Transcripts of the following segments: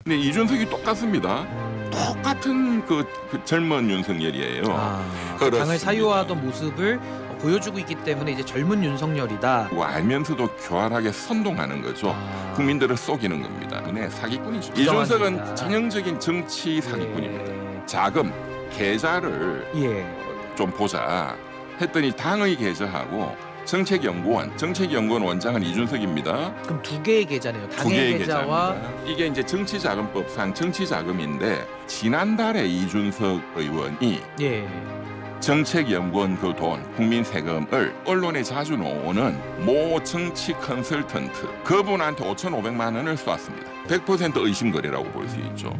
근데 이준석이 똑같습니다. 똑같은 그 젊은 윤석열이에요. 당을 그렇습니다. 사유화하던 모습을 보여주고 있기 때문에 이제 젊은 윤석열이다. 그거 알면서도 교활하게 선동하는 거죠. 국민들을 속이는 겁니다. 네, 사기꾼이죠. 이준석은 전형적인 정치 사기꾼입니다. 자금, 계좌를 좀 보자 했더니 당의 계좌하고 정책연구원 원장은 이준석입니다. 그럼 두 개의 계좌네요. 두 당의 개의 계좌와 계좌입니다. 이게 이제 정치자금법상 정치자금인데 지난달에 이준석 의원이 정책연구원 그 돈, 국민 세금을 언론에 자주 나오는 모 정치 컨설턴트 그분한테 5,500만 원을 쏘았습니다. 100% 의심거래라고 볼 수 있죠.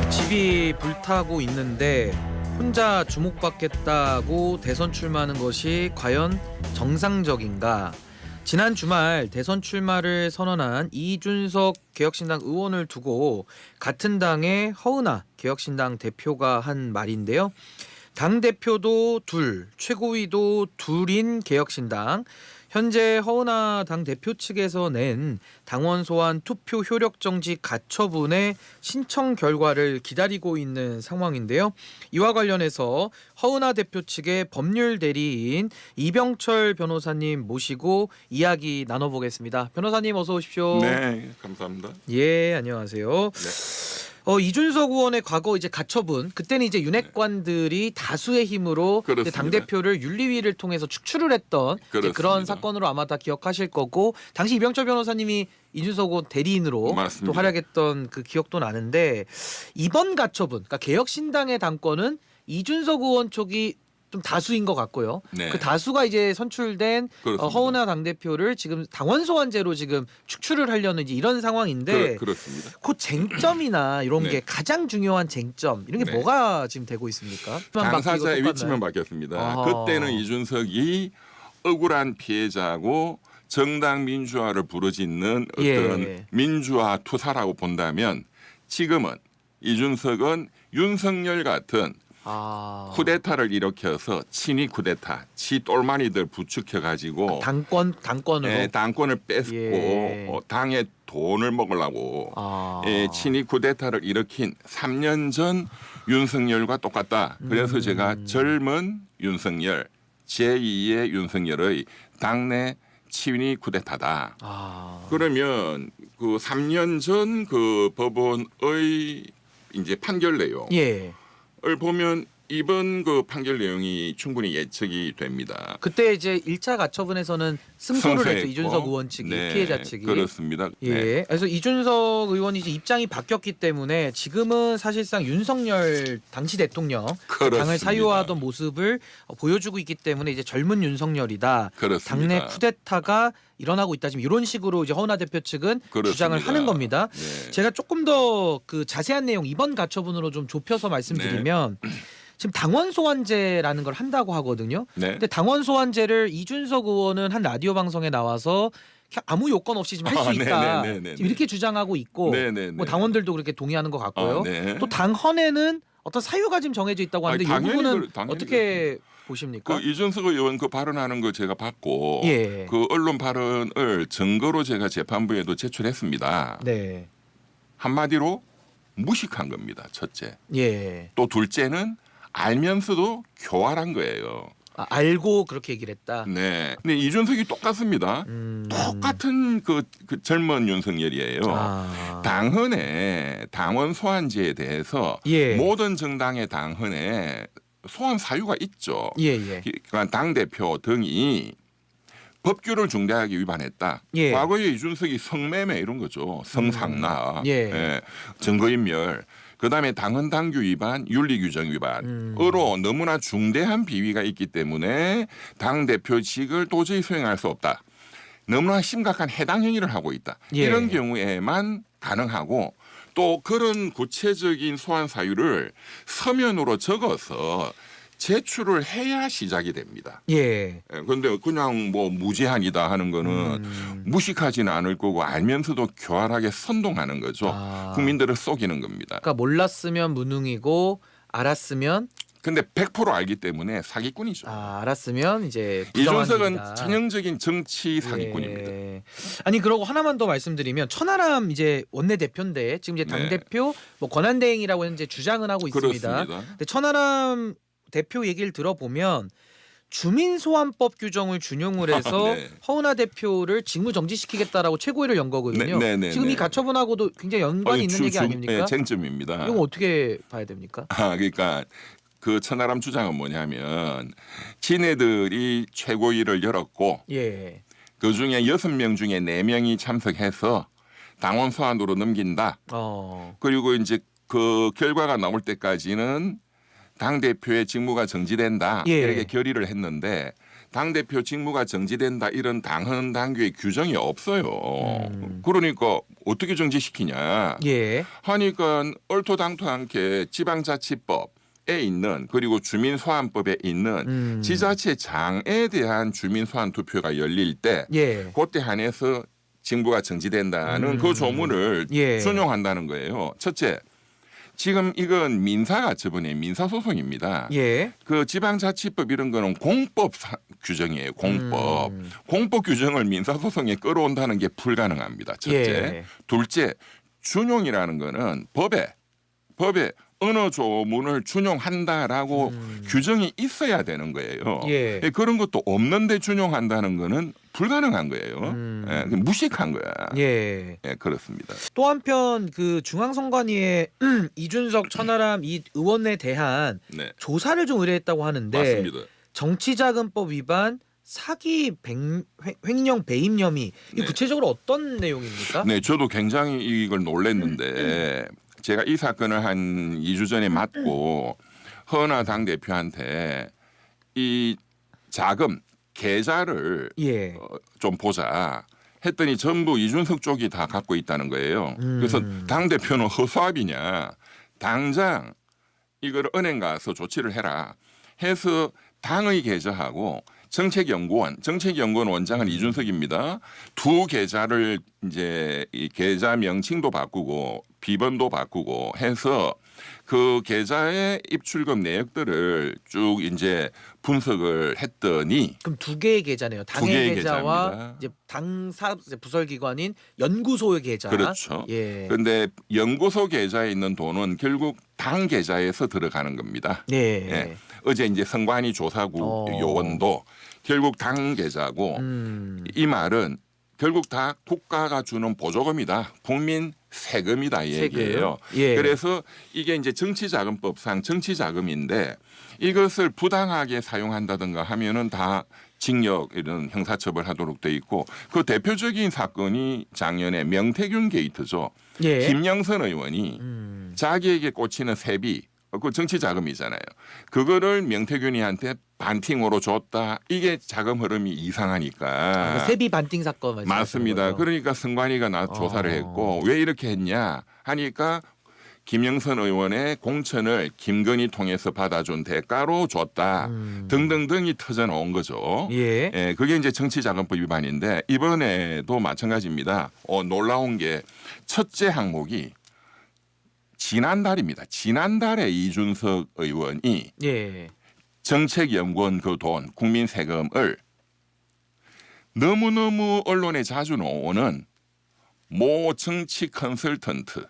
집이 불타고 있는데 혼자 주목받겠다고 대선 출마하는 것이 과연 정상적인가? 지난 주말 대선 출마를 선언한 이준석 개혁신당 의원을 두고 같은 당의 허은하 개혁신당 대표가 한 말인데요. 당대표도 둘, 최고위도 둘인 개혁신당. 현재 허은하 당대표 측에서 낸 당원 소환 투표 효력 정지 가처분의 신청 결과를 기다리고 있는 상황인데요. 이와 관련해서 허은하 대표 측의 법률 대리인 이병철 변호사님 모시고 이야기 나눠보겠습니다. 변호사님 어서 오십시오. 네, 감사합니다. 예, 안녕하세요. 네. 이준석 의원의 과거 이제 가처분 그때는 이제 윤핵관들이 다수의 힘으로 당 대표를 윤리위를 통해서 축출을 했던 이제 그런 사건으로 아마 다 기억하실 거고 당시 이병철 변호사님이 이준석 의원 대리인으로 또 활약했던 그 기억도 나는데 이번 가처분 그러니까 개혁신당의 당권은 이준석 의원 쪽이 좀 다수인 것 같고요. 그 다수가 이제 선출된 허은하 당대표를 지금 당원 소환제로 지금 축출을 하려는 이제 이런 상황인데 그렇습니다. 그 쟁점이나 이런 게 가장 중요한 쟁점 이런 게 뭐가 지금 되고 있습니까? 당사자의 위치만 바뀌었습니다. 그때는 이준석이 억울한 피해자고 정당 민주화를 부르짖는 어떤 민주화 투사라고 본다면 지금은 이준석은 윤석열 같은 쿠데타를 일으켜서 친위 쿠데타, 치 똘마니들 부추겨가지고 당권으로 당권을 뺏고 당의 돈을 먹으려고 친위 쿠데타를 일으킨 3년 전 윤석열과 똑같다. 그래서 제가 젊은 윤석열, 제2의 윤석열의 당내 친위 쿠데타다. 그러면 그 3년 전 그 법원의 이제 판결 내용. 을 보면 이번 그 판결 내용이 충분히 예측이 됩니다. 그때 이제 1차 가처분에서는 승소를 했죠. 이준석 의원 측이 피해자 측이. 그렇습니다. 그래서 이준석 의원이 이제 입장이 바뀌었기 때문에 지금은 사실상 윤석열 당시 대통령 당을 사유화하던 모습을 보여주고 있기 때문에 이제 젊은 윤석열이다. 당내 쿠데타가 일어나고 있다. 지금 이런 식으로 이제 허은하 대표 측은 주장을 하는 겁니다. 제가 조금 더 그 자세한 내용 이번 가처분으로 좀 좁혀서 말씀드리면 지금 당원 소환제라는 걸 한다고 하거든요. 근데 당원 소환제를 이준석 의원은 한 라디오 방송에 나와서 아무 요건 없이 지금 할 수 있다. 지금 이렇게 주장하고 있고 뭐 당원들도 그렇게 동의하는 것 같고요. 또 당헌에는 어떤 사유가 지금 정해져 있다고 하는데 이 부분은 어떻게 보십니까? 그 이준석 의원 그 발언하는 거 제가 봤고 그 언론 발언을 증거로 제가 재판부에도 제출했습니다. 한마디로 무식한 겁니다. 첫째. 또 둘째는 알면서도 교활한 거예요. 알고 그렇게 얘기를 했다. 네. 근데 이준석이 똑같습니다. 똑같은 그 젊은 윤석열이에요. 당헌에 당원 소환제에 대해서 모든 정당의 당헌에 소환 사유가 있죠. 그러니까 당 대표 등이 법규를 중대하게 위반했다. 과거에 이준석이 성매매 이런 거죠. 성상납, 증거인멸. 그다음에 당헌 당규 위반, 윤리규정 위반으로 너무나 중대한 비위가 있기 때문에 당 대표직을 도저히 수행할 수 없다. 너무나 심각한 해당 행위를 하고 있다. 이런 경우에만 가능하고 또 그런 구체적인 소환 사유를 서면으로 적어서 제출을 해야 시작이 됩니다. 그런데 그냥 뭐 무제한이다 하는 거는 무식하지는 않을 거고 알면서도 교활하게 선동하는 거죠. 국민들을 속이는 겁니다. 그러니까 몰랐으면 무능이고 알았으면 근데 100% 알기 때문에 사기꾼이죠. 알았으면 이제 이준석은 부정합니다. 전형적인 정치 사기꾼입니다. 예. 아니 그러고 하나만 더 말씀드리면 천하람 이제 원내대표인데 지금 이제 당 대표 뭐 권한대행이라고 현재 주장은 하고 있습니다. 그렇습니다. 근데 천하람 대표 얘기를 들어보면 주민소환법 규정을 준용을 해서 네. 허은하 대표를 직무 정지시키겠다라고 최고위를 연 거거든요. 지금 이 가처분하고도 굉장히 연관이 있는 얘기 아닙니까? 네, 쟁점입니다. 이거 어떻게 봐야 됩니까? 그러니까 그 천하람 주장은 뭐냐면 지네들이 최고위를 열었고 예. 그 중에 6명 중에 4명이 참석해서 당원 소환으로 넘긴다. 그리고 이제 그 결과가 나올 때까지는 당 대표의 직무가 정지된다. 이렇게 결의를 했는데 당 대표 직무가 정지된다 이런 당헌 당규의 규정이 없어요. 그러니까 어떻게 정지시키냐? 하니까 얼토당토 않게 지방자치법에 있는 그리고 주민소환법에 있는 지자체장에 대한 주민소환 투표가 열릴 때 그때 한해서 직무가 정지된다는 그 조문을 준용한다는 거예요. 첫째. 지금 이건 민사가처분의 민사소송입니다. 그 지방자치법 이런 거는 공법 규정이에요. 공법. 공법 규정을 민사소송에 끌어온다는 게 불가능합니다. 첫째. 둘째. 준용이라는 거는 법에 어느 조문을 준용한다라고 규정이 있어야 되는 거예요. 그런 것도 없는데 준용한다는 거는 불가능한 거예요. 무식한 거야. 그렇습니다. 또 한편 그 중앙선관위에 이준석, 천하람 이 의원에 대한 조사를 좀 의뢰했다고 하는데 맞습니다. 정치자금법 위반, 사기 횡령 배임 혐의 이 구체적으로 어떤 내용입니까? 네, 저도 굉장히 이걸 놀랐는데 제가 이 사건을 한 2주 전에 맡고 허은하 당대표한테 이 자금 계좌를 좀 보자 했더니 전부 이준석 쪽이 다 갖고 있다는 거예요. 그래서 당대표는 허수아비냐. 당장 이걸 은행 가서 조치를 해라 해서 당의 계좌하고 정책연구원 원장은 이준석입니다. 두 계좌를 이제 이 계좌 명칭도 바꾸고 비번도 바꾸고 해서 그 계좌의 입출금 내역들을 쭉 이제 분석을 했더니 그럼 두 개의 계좌네요. 당의 계좌와 이제 당사 부설기관인 연구소의 계좌. 그렇죠. 그런데 연구소 계좌에 있는 돈은 결국 당 계좌에서 들어가는 겁니다. 어제 이제 선관위 조사국 요원도 결국 당 계좌고 이 말은 결국 다 국가가 주는 보조금이다. 국민 세금이다 이 얘기예요. 그래서 이게 이제 정치자금법상 정치자금인데 이것을 부당하게 사용한다든가 하면은 다 징역 이런 형사처벌하도록 돼 있고 그 대표적인 사건이 작년에 명태균 게이트죠. 김영선 의원이 자기에게 꽂히는 세비 그 정치자금이잖아요. 그거를 명태균이한테 반팅으로 줬다. 이게 자금 흐름이 이상하니까. 세비 반팅 사건 맞습니다. 그러니까 선관위가 조사를 했고 왜 이렇게 했냐 하니까 김영선 의원의 공천을 김건희 통해서 받아준 대가로 줬다. 등등등이 터져나온 거죠. 그게 이제 정치자금법 위반인데 이번에도 마찬가지입니다. 놀라운 게 첫째 항목이 지난달입니다. 지난달에 이준석 의원이 정책연구원 그 돈 국민 세금을 너무너무 언론에 자주 나오는 모 정치 컨설턴트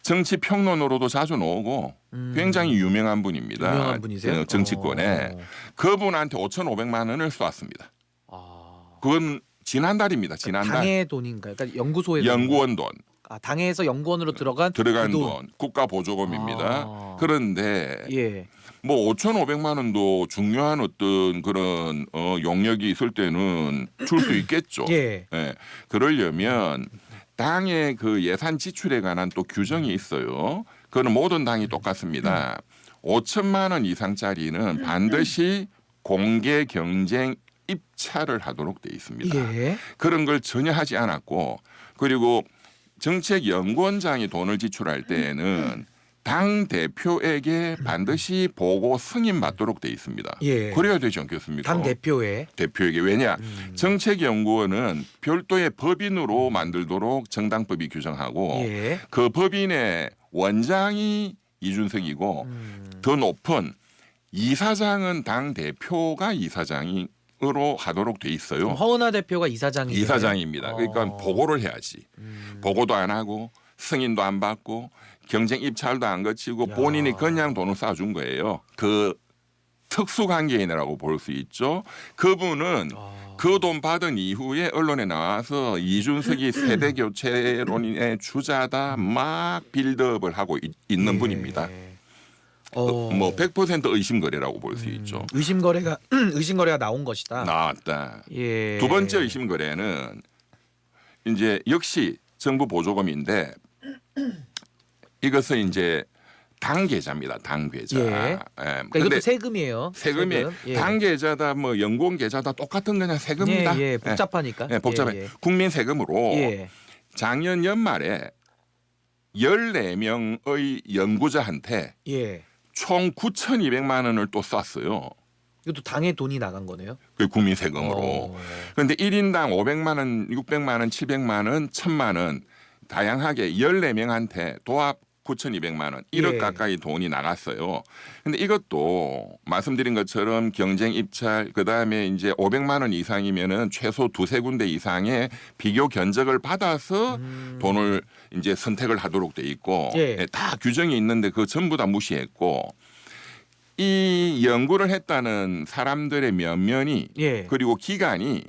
정치 평론으로도 자주 나오고 굉장히 유명한 분입니다. 유명한 분이세요? 정치권에 그분한테 5,500만 원을 쏘았습니다. 그건 지난달입니다. 지난달. 당의 돈인가요? 그러니까 연구소의 연구원 돈. 당에서 연구원으로 들어간 돈 국가 보조금입니다. 그런데 뭐 5,500만 원도 중요한 어떤 그런 용역이 있을 때는 줄 수 있겠죠. 그러려면 당의 그 예산 지출에 관한 또 규정이 있어요. 그거는 모든 당이 똑같습니다. 5천만 원 이상짜리는 반드시 공개 경쟁 입찰을 하도록 돼 있습니다. 그런 걸 전혀 하지 않았고 그리고 정책연구원장이 돈을 지출할 때에는 당 대표에게 반드시 보고 승인받도록 돼 있습니다. 그래야 되지 않겠습니까? 당 대표에게 왜냐? 정책연구원은 별도의 법인으로 만들도록 정당법이 규정하고 그 법인의 원장이 이준석이고 더 높은 이사장은 당 대표가 이사장으로 하도록 돼 있어요. 허은하 대표가 이사장이에요. 이사장입니다. 그러니까 보고를 해야지. 보고도 안 하고 승인도 안 받고 경쟁 입찰도 안 거치고 야. 본인이 그냥 돈을 쏴준 거예요. 그 특수관계인이라고 볼 수 있죠. 그분은 그 돈 받은 이후에 언론에 나와서 이준석이 세대 교체론의 주자다 막 빌드업을 하고 있는 분입니다. 뭐 100% 의심거래라고 볼 수 있죠. 의심거래가 나온 것이다. 나왔다. 예. 두 번째 의심거래는 이제 역시 정부 보조금인데 이것은 이제 당 계좌입니다. 당 계좌. 예. 그러니까 이것도 세금이에요. 세금이 세금. 예. 당 계좌다 뭐 연구원 계좌다 똑같은 그냥 세금이다. 예, 복잡하니까. 복잡해. 예. 국민 세금으로 예. 작년 연말에 14명의 연구자한테 예. 총 9,200만 원을 또 쐈어요. 이것도 당의 돈이 나간 거네요. 그 국민 세금으로. 그런데 1인당 500만 원, 600만 원, 700만 원, 1,000만 원 다양하게 14명한테 도합 9,200만 원, 1억 예. 가까이 돈이 나갔어요. 근데 이것도 말씀드린 것처럼 경쟁 입찰 그다음에 이제 500만 원 이상이면은 최소 두세 군데 이상의 비교 견적을 받아서 돈을 이제 선택을 하도록 돼 있고 예. 다 규정이 있는데 그 전부 다 무시했고 이 연구를 했다는 사람들의 면면이 예. 그리고 기간이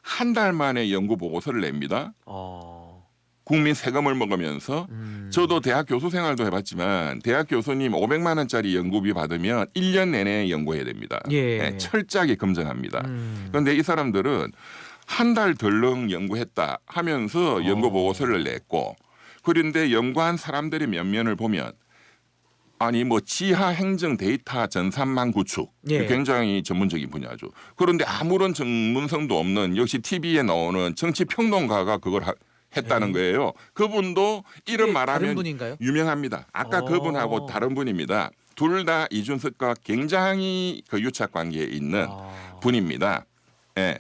한 달 만에 연구 보고서를 냅니다. 국민 세금을 먹으면서 저도 대학 교수 생활도 해봤지만 대학 교수님 500만 원짜리 연구비 받으면 1년 내내 연구해야 됩니다. 예. 철저하게 검증합니다. 그런데 이 사람들은 한 달 덜렁 연구했다 하면서 연구 보고서를 냈고 그런데 연구한 사람들의 면면을 보면 아니 뭐 지하 행정 데이터 전산망 구축 예. 굉장히 전문적인 분야죠. 그런데 아무런 전문성도 없는 역시 TV에 나오는 정치 평론가가 그걸 했다는 거예요. 그분도 이름 말하면 다른 분인가요? 유명합니다. 아까 그분하고 다른 분입니다. 둘 다 이준석과 굉장히 그 유착 관계에 있는 분입니다. 예.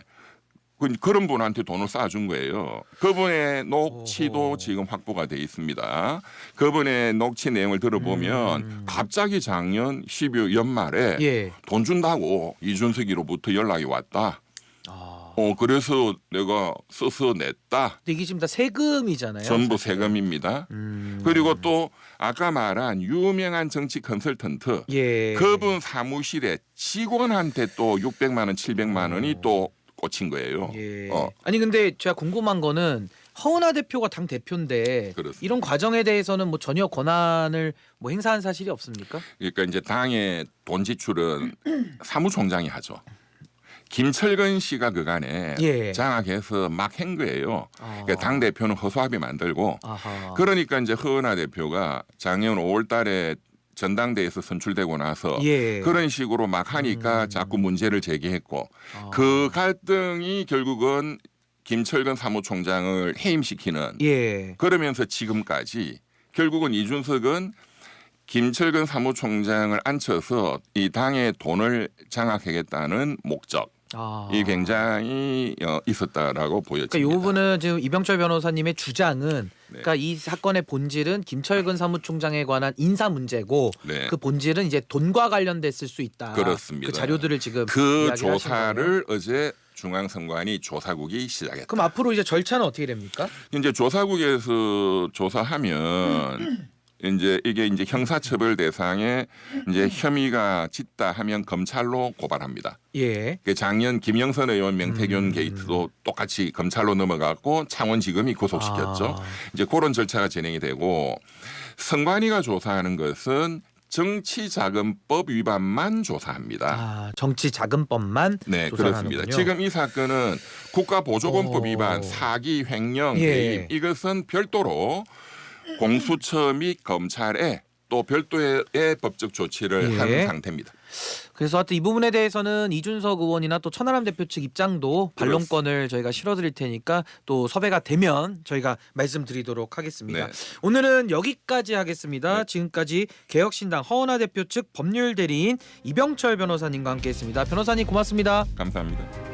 그런 분한테 돈을 쏴준 거예요. 그분의 녹취도 지금 확보가 돼 있습니다. 그분의 녹취 내용을 들어보면 갑자기 작년 12월 연말에 예. 돈 준다고 이준석이로부터 연락이 왔다. 그래서 내가 써서 냈다. 근데 이게 지금 다 세금이잖아요. 전부 사실은. 세금입니다. 그리고 또 아까 말한 유명한 정치 컨설턴트 예. 그분 사무실에 직원한테 또 600만 원, 700만 원이 또 꽂힌 거예요. 예. 아니 근데 제가 궁금한 거는 허은하 대표가 당 대표인데 그렇습니다. 이런 과정에 대해서는 뭐 전혀 권한을 뭐 행사한 사실이 없습니까? 그러니까 이제 당의 돈 지출은 사무총장이 하죠. 김철근 씨가 그간에 예. 장악해서 막 한 거예요. 그러니까 당 대표는 허수아비 만들고 아하. 그러니까 이제 허은하 대표가 작년 5월달에 전당대회에서 선출되고 나서 예. 그런 식으로 막 하니까 자꾸 문제를 제기했고 그 갈등이 결국은 김철근 사무총장을 해임시키는 예. 그러면서 지금까지 결국은 이준석은 김철근 사무총장을 앉혀서 이 당의 돈을 장악하겠다는 목적 이 굉장히 있었다라고 보여집니다. 그러니까 이 부분은 지금 이병철 변호사님의 주장은 그러니까 이 사건의 본질은 김철근 사무총장에 관한 인사 문제고 네. 그 본질은 이제 돈과 관련됐을 수 있다. 그렇습니다. 그 자료들을 지금 그 이야기하신 거예요. 조사를 어제 중앙선관위 조사국이 시작했다. 그럼 앞으로 이제 절차는 어떻게 됩니까? 이제 조사국에서 조사하면 이제 이게 이제 형사처벌 대상에 이제 혐의가 짙다 하면 검찰로 고발합니다. 예. 작년 김영선 의원 명태균 게이트도 똑같이 검찰로 넘어갔고 창원지검이 구속시켰죠. 이제 그런 절차가 진행이 되고 선관위가 조사하는 것은 정치자금법 위반만 조사합니다. 정치자금법만 네, 조사하는군요. 그렇습니다. 지금 이 사건은 국가보조금법 위반, 사기, 횡령, 예. 개입 이것은 별도로 공수처 및 검찰에 또 별도의 법적 조치를 예. 한 상태입니다. 그래서 하여튼 이 부분에 대해서는 이준석 의원이나 또 천하람 대표 측 입장도 반론권을 저희가 실어드릴 테니까 또 섭외가 되면 저희가 말씀드리도록 하겠습니다. 네. 오늘은 여기까지 하겠습니다. 네. 지금까지 개혁신당 허은하 대표 측 법률 대리인 이병철 변호사님과 함께했습니다. 변호사님 고맙습니다. 감사합니다.